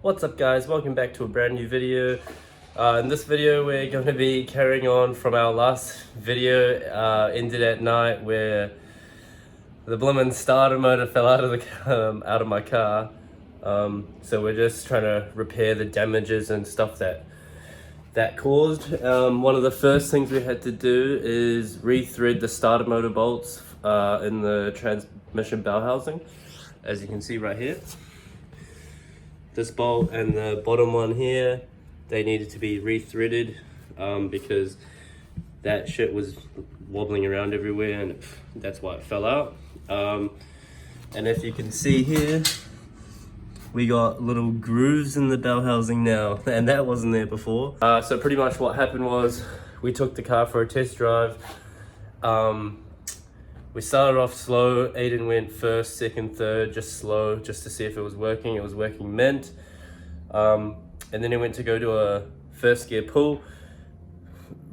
What's up guys, welcome back to a brand new video. In this video we're going to be carrying on from our last video, ended at night, where the bloomin' starter motor fell out of my car. So we're just trying to repair the damages and stuff that caused. One of the first things we had to do is re-thread the starter motor bolts in the transmission bell housing, as you can see right here. This bolt and the bottom one here, they needed to be re-threaded because that shit was wobbling around everywhere, and that's why it fell out. And if you can see here, we got little grooves in the bell housing now, and that wasn't there before. So pretty much what happened was we took the car for a test drive. We started off slow. Aiden went first, second, third, just slow, just to see if it was working. It was working mint. And then he went to go do a first gear pull,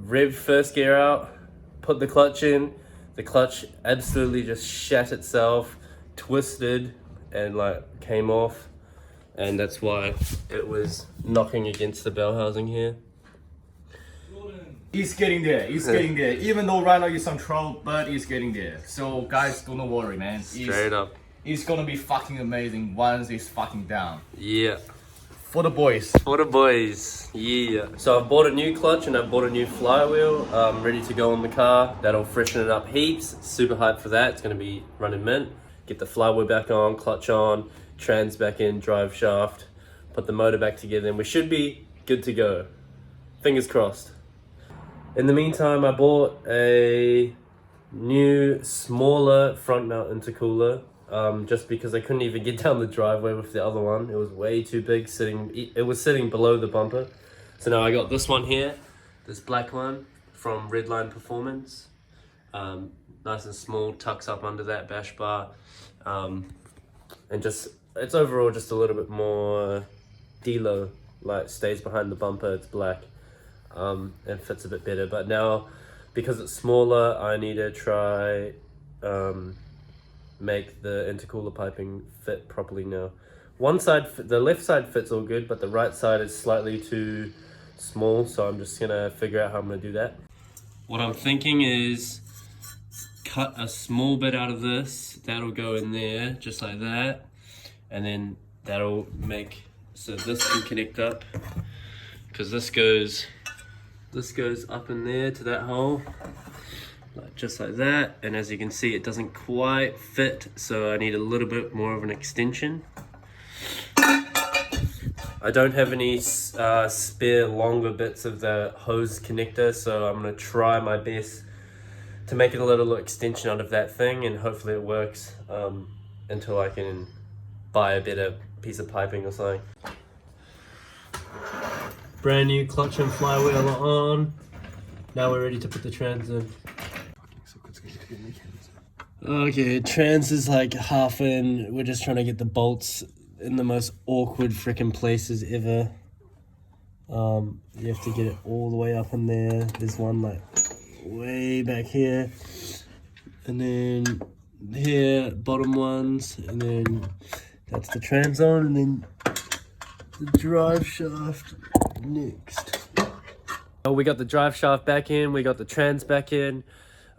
rev first gear out, put the clutch in. The clutch absolutely just shat itself, twisted, and like came off. And that's why it was knocking against the bell housing here. He's getting there, he's getting there. Even though right now he's some trouble, but he's getting there. So guys, don't worry, man. Straight up. He's gonna be fucking amazing once he's fucking down. Yeah. For the boys. For the boys, yeah. So I've bought a new clutch and I've bought a new flywheel, ready to go on the car. That'll freshen it up heaps. Super hyped for that. It's gonna be running mint. Get the flywheel back on, clutch on, trans back in, drive shaft, put the motor back together, and we should be good to go. Fingers crossed. In the meantime, I bought a new, smaller front mount intercooler, just because I couldn't even get down the driveway with the other one. It was way too big, it was sitting below the bumper. So now I got this one here, this black one from Redline Performance. Nice and small, tucks up under that bash bar. And just, it's overall just a little bit more D-low, like stays behind the bumper, it's black. And fits a bit better, but now because it's smaller, I need to try make the intercooler piping fit properly now. One side, the left side fits all good, but the right side is slightly too small, so I'm just gonna figure out how I'm gonna do that. What I'm thinking is cut a small bit out of this, that'll go in there just like that, and then that'll make so this can connect up, because this goes up in there to that hole, like just like that. And as you can see, it doesn't quite fit, so I need a little bit more of an extension. I don't have any spare longer bits of the hose connector, so I'm gonna try my best to make a little extension out of that thing, and hopefully it works until I can buy a better piece of piping or something. Brand new clutch and flywheel are on. Now we're ready to put the trans in. Okay, trans is like half in. We're just trying to get the bolts in the most awkward freaking places ever. You have to get it all the way up in there. There's one like way back here. And then here, bottom ones. And then that's the trans on. And then the drive shaft next. Oh, we got the drive shaft back in, we got the trans back in.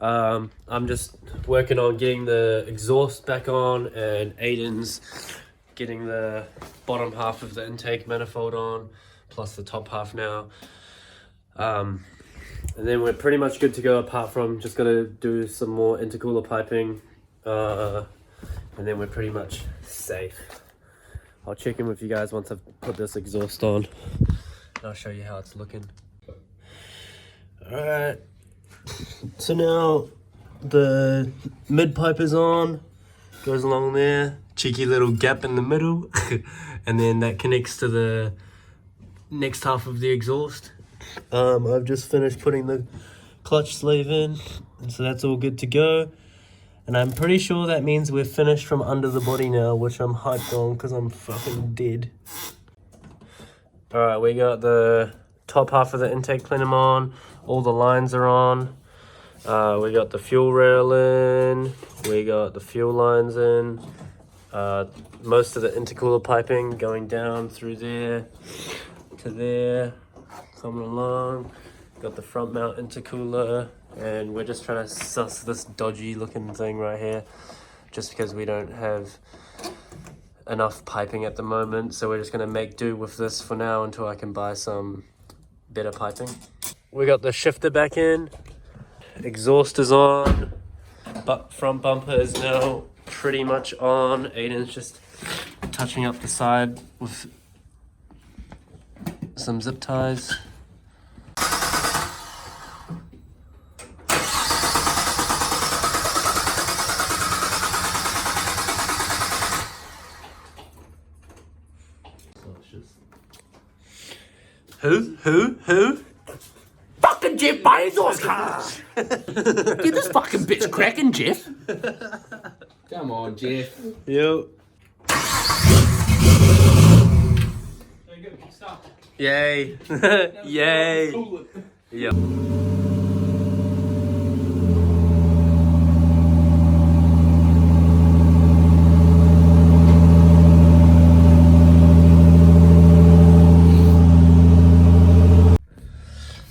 I'm just working on getting the exhaust back on, and Aiden's getting the bottom half of the intake manifold on, plus the top half now. And then we're pretty much good to go, apart from just gotta do some more intercooler piping, and then we're pretty much safe. I'll check in with you guys once I've put this exhaust on. I'll show you how it's looking. Alright, so now the mid pipe is on, goes along there, cheeky little gap in the middle, and then that connects to the next half of the exhaust. I've just finished putting the clutch sleeve in, and so that's all good to go. And I'm pretty sure that means we're finished from under the body now, which I'm hyped on because I'm fucking dead. Alright, we got the top half of the intake plenum on, all the lines are on. We got the fuel rail in, we got the fuel lines in, Most of the intercooler piping going down through there to there, coming along. Got the front mount intercooler, and we're just trying to suss this dodgy looking thing right here, just because we don't have enough piping at the moment. So we're just gonna make do with this for now until I can buy some better piping. We got the shifter back in, exhaust is on, but front bumper is now pretty much on. Aiden's just touching up the side with some zip ties. Who? Fucking Jeff Bezos car! Get this fucking bitch cracking, Jeff. Come on, Jeff. Yo. Yay. Yay. Yep.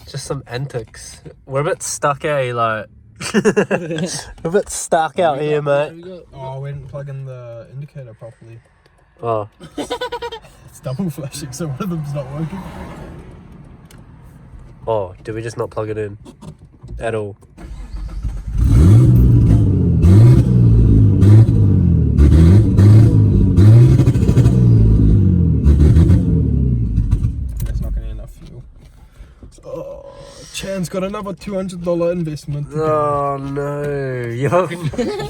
Just some antics. We're a bit stuck, eh? Like, we're a bit stuck out here, mate. Oh, we didn't plug in the indicator properly. Oh. It's double flashing, so one of them's not working. Oh, did we just not plug it in at all? That's not getting enough fuel. Oh, Chan's got another $200 investment. Oh no, you're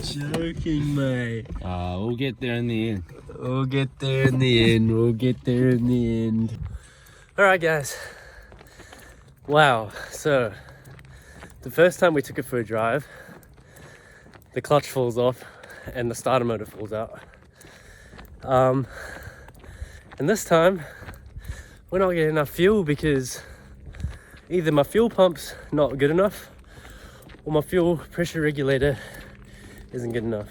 joking, mate. We'll get there in the end. We'll get there in the end. We'll get there in the end. Alright, guys. Wow. So, the first time we took it for a drive, the clutch falls off and the starter motor falls out. And this time, we're not getting enough fuel because either my fuel pump's not good enough or my fuel pressure regulator isn't good enough.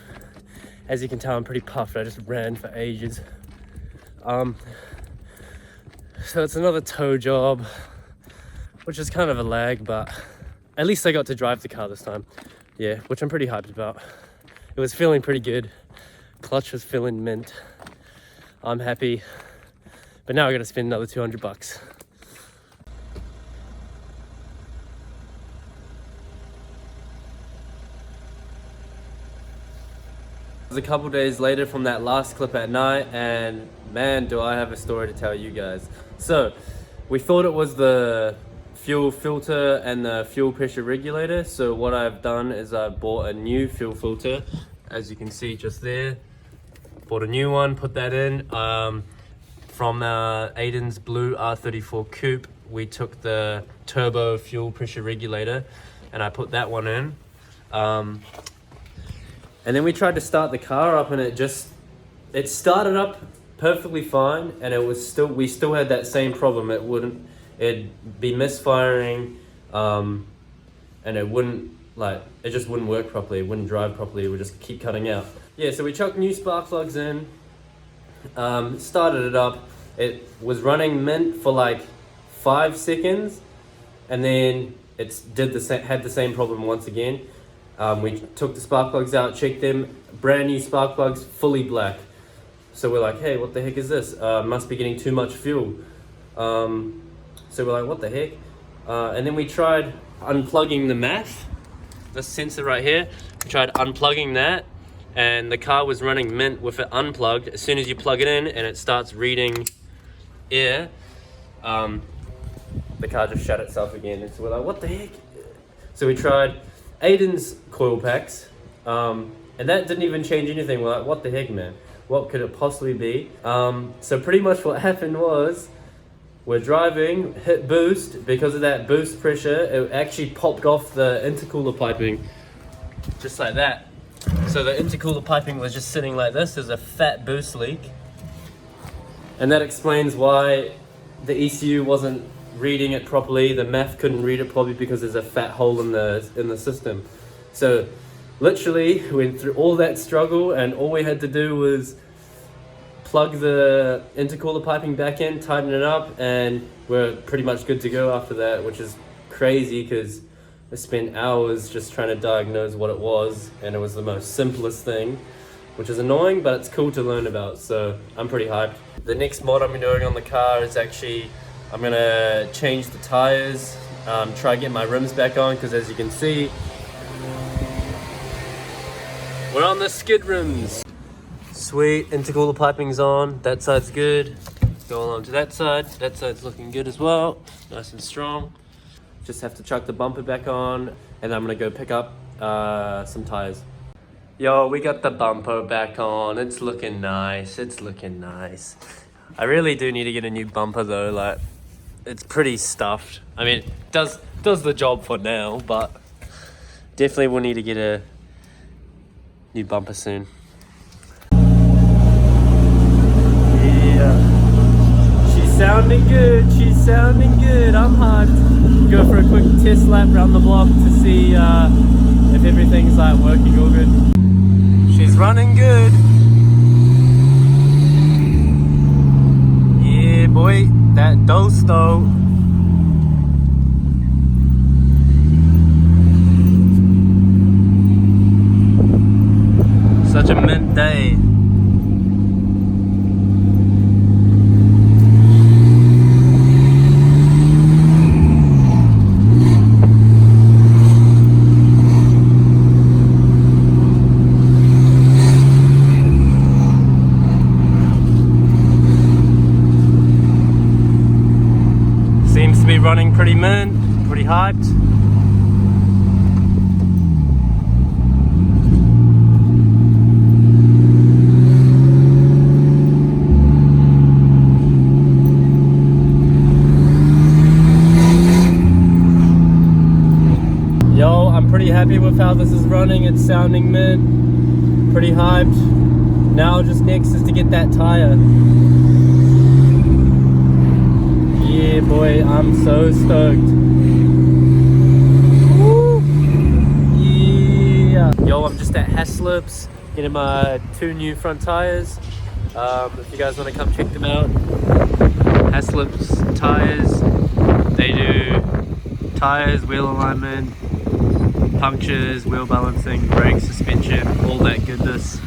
As you can tell, I'm pretty puffed. I just ran for ages. So it's another tow job, which is kind of a lag, but at least I got to drive the car this time. Yeah, which I'm pretty hyped about. It was feeling pretty good. Clutch was feeling mint. I'm happy. But now I gotta spend another $200. It was a couple days later from that last clip at night, and man, do I have a story to tell you guys. So, we thought it was the fuel filter and the fuel pressure regulator. So what I've done is I bought a new fuel filter, as you can see just there. Bought a new one, put that in. From Aiden's blue R34 coupe, we took the turbo fuel pressure regulator, and I put that one in. And then we tried to start the car up, and it started up perfectly fine, and we still had that same problem. It'd be misfiring, and it just wouldn't work properly. It wouldn't drive properly. It would just keep cutting out. Yeah, so we chucked new spark plugs in, started it up. It was running mint for like 5 seconds, and then it had the same problem once again. We took the spark plugs out, checked them, brand new spark plugs, fully black. So we're like, hey, what the heck is this? Must be getting too much fuel. So we're like, what the heck? And then we tried unplugging the MAF, this sensor right here. We tried unplugging that, and the car was running mint with it unplugged. As soon as you plug it in and it starts reading air, the car just shut itself again. And so we're like, what the heck? So we tried Aiden's coil packs, and that didn't even change anything. We're like, what the heck, man? What could it possibly be? So pretty much what happened was, we're driving, hit boost. Because of that boost pressure, it actually popped off the intercooler piping, just like that. So the intercooler piping was just sitting like this. There's a fat boost leak. And that explains why the ECU wasn't reading it properly. The MAF couldn't read it properly because there's a fat hole in the system. So literally went through all that struggle, and all we had to do was plug the intercooler piping back in, tighten it up, and we're pretty much good to go after that, which is crazy because I spent hours just trying to diagnose what it was, and it was the most simplest thing, which is annoying, but it's cool to learn about, so I'm pretty hyped. The next mod I'm doing on the car is actually, I'm gonna change the tires, try to get my rims back on, because as you can see, we're on the skid rims. Sweet, intercooler piping's on, that side's good. Go along to that side's looking good as well, nice and strong. Just have to chuck the bumper back on, and I'm gonna go pick up some tires. Yo, we got the bumper back on, it's looking nice, it's looking nice. I really do need to get a new bumper though, like, it's pretty stuffed. I mean, it does the job for now, but definitely will need to get a new bumper soon. She's sounding good, she's sounding good, I'm hyped. Go for a quick test lap around the block to see if everything's like working all good. She's running good. Yeah boy, that dose though. Such a mint day. Seems to be running pretty mint, pretty hyped. Yo, I'm pretty happy with how this is running. It's sounding mint, pretty hyped. Now just next is to get that tire. Yeah boy, I'm so stoked. Woo! Yeah. Yo, I'm just at Haslips getting my 2 new front tires. If you guys want to come check them out, Haslips tires, they do tires, wheel alignment, punctures, wheel balancing, brake, suspension, all that goodness.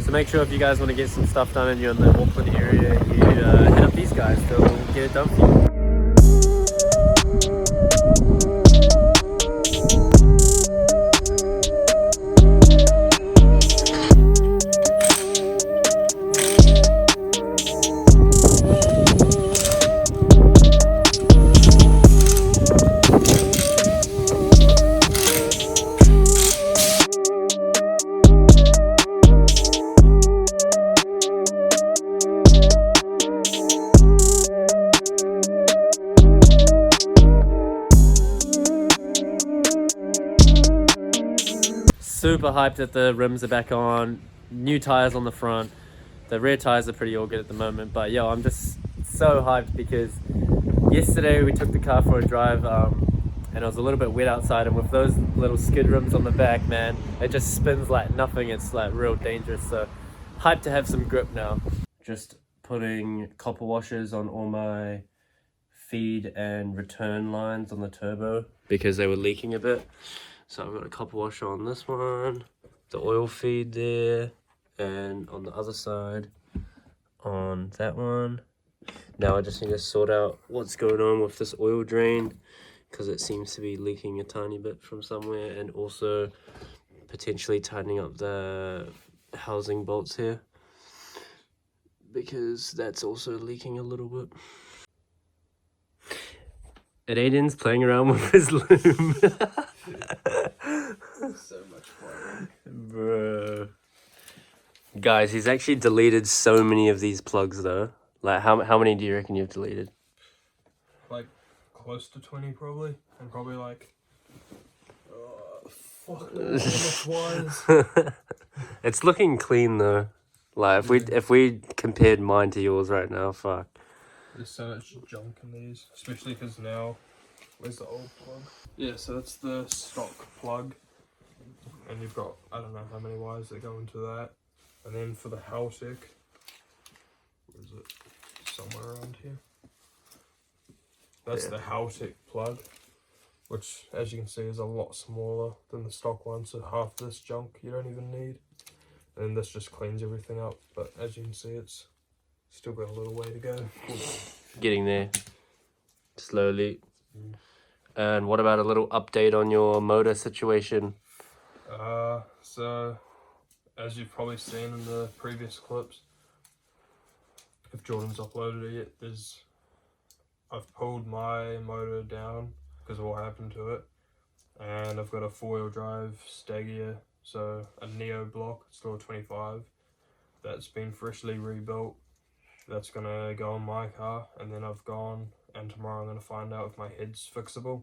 So make sure if you guys want to get some stuff done and you're in the Auckland area, you hit up these guys, they'll get it done for you. Super hyped that the rims are back on, new tires on the front. The rear tires are pretty all good at the moment, but yo, I'm just so hyped because yesterday we took the car for a drive and it was a little bit wet outside, and with those little skid rims on the back, man, it just spins like nothing. It's like real dangerous, so hyped to have some grip now. Just putting copper washers on all my feed and return lines on the turbo because they were leaking a bit. So I've got a copper washer on this one, the oil feed there, and on the other side on that one. Now I just need to sort out what's going on with this oil drain because it seems to be leaking a tiny bit from somewhere, and also potentially tightening up the housing bolts here because that's also leaking a little bit. And Aiden's playing around with his loom. So much fun. Bro. Guys, he's actually deleted so many of these plugs though. Like how many do you reckon you've deleted? Like close to 20 probably. And probably like fuck knows how much wires. It's looking clean though. Like if we compared mine to yours right now, fuck. There's so much junk in these, especially because now, where's the old plug? Yeah, so that's the stock plug, and you've got, I don't know how many wires that go into that, and then for the Haltech, Where is it? Somewhere around here. That's the Haltech plug, which, as you can see, is a lot smaller than the stock one, so half this junk you don't even need. And this just cleans everything up, but as you can see, it's still got a little way to go. Getting there slowly. And what about a little update on your motor situation? So as you've probably seen in the previous clips, if Jordan's uploaded it yet, I've pulled my motor down because of what happened to it, and I've got a 4-wheel drive Staggear, so a Neo block, still a 25, that's been freshly rebuilt. That's gonna go on my car, and then I've gone, and tomorrow I'm gonna find out if my head's fixable,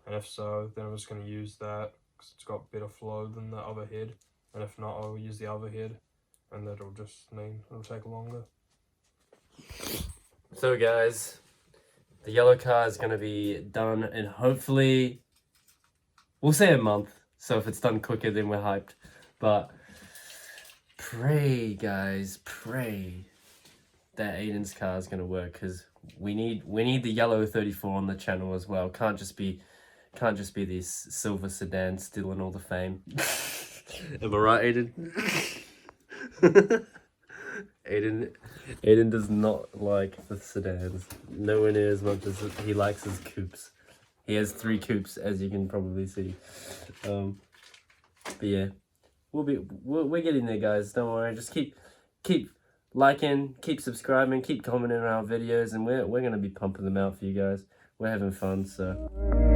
and if so, then I'm just gonna use that because it's got better flow than the other head, and if not, I'll use the other head, and that'll just mean it'll take longer. So guys, the yellow car is going to be done in hopefully, we'll say a month. So if it's done quicker, then we're hyped. But pray, guys, pray that Aiden's car is going to work, because we need the yellow 34 on the channel as well. Can't just be these silver sedans stealing all the fame. Am I right, Aiden? Aiden does not like the sedans. Nowhere near as much as he likes his coupes. He has 3 coupes, as you can probably see. But yeah, we're getting there, guys. Don't worry. Just keep liking, keep subscribing, keep commenting on our videos, and we're gonna be pumping them out for you guys. We're having fun, so.